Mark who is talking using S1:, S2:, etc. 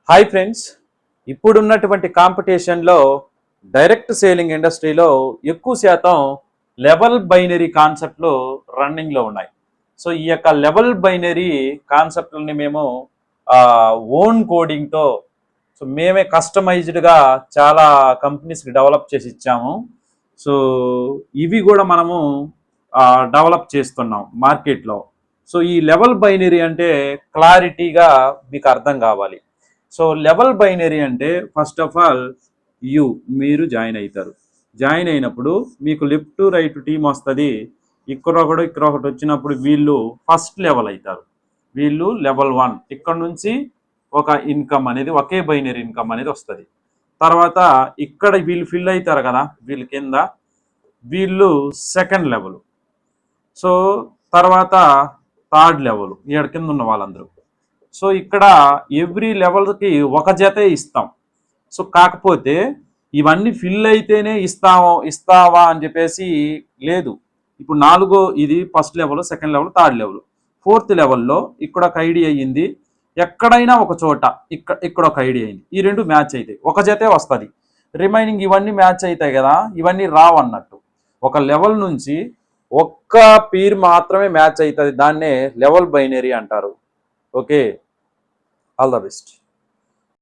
S1: Hi friends, ఇప్పుడున్నటువంటి కాంపిటీషన్లో direct selling ఇండస్ట్రీలో ఎక్కువ శాతం లెవెల్ బైనరీ కాన్సెప్ట్లు రన్నింగ్లో ఉన్నాయి. సో ఈ యొక్క లెవెల్ బైనరీ కాన్సెప్ట్లని మేము ఓన్ కోడింగ్తో మేమే కస్టమైజ్డ్గా చాలా కంపెనీస్కి డెవలప్ చేసి ఇచ్చాము. సో ఇవి కూడా మనము డెవలప్ చేస్తున్నాం మార్కెట్లో. సో ఈ లెవెల్ బైనరీ అంటే క్లారిటీగా మీకు అర్థం కావాలి. సో లెవెల్ బైనరీ అంటే ఫస్ట్ ఆఫ్ ఆల్ మీరు జాయిన్ అవుతారు. జాయిన్ అయినప్పుడు మీకు లెఫ్ట్ రైట్ టీం వస్తుంది. ఇక్కడ ఒకటి వచ్చినప్పుడు వీళ్ళు ఫస్ట్ లెవెల్ అవుతారు. వీళ్ళు లెవెల్ 1. ఇక్కడ నుంచి ఒక ఇన్కమ్ అనేది, ఒకే బైనరీ ఇన్కమ్ అనేది వస్తుంది. తర్వాత ఇక్కడ వీళ్ళు ఫిల్ అవుతారు కదా, వీళ్ళ కింద వీళ్ళు సెకండ్ లెవెల్. సో తర్వాత థర్డ్ లెవెల్, ఇక్కడ కింద ఉన్న వాళ్ళందరూ. సో ఇక్కడ ఎవ్రీ లెవెల్కి ఒక జతే ఇస్తాం. సో కాకపోతే ఇవన్నీ ఫిల్ అయితేనే ఇస్తావా అని చెప్పేసి లేదు. ఇప్పుడు 4 ఇది first level, second level, third level. Fourth లెవెల్లో ఇక్కడ ఒక ఐడి అయ్యింది, ఎక్కడైనా ఒక చోట ఇక్కడ ఒక ఐడి అయింది, ఈ రెండు మ్యాచ్ అవుతాయి, ఒక జతే వస్తుంది. రిమైనింగ్ ఇవన్నీ మ్యాచ్ అవుతాయి కదా, ఇవన్నీ రావు అన్నట్టు. ఒక లెవెల్ నుంచి ఒక్క పీర్ మాత్రమే మ్యాచ్ అవుతుంది, దాన్నే లెవెల్ బైనరీ అంటారు. Okay, all the best.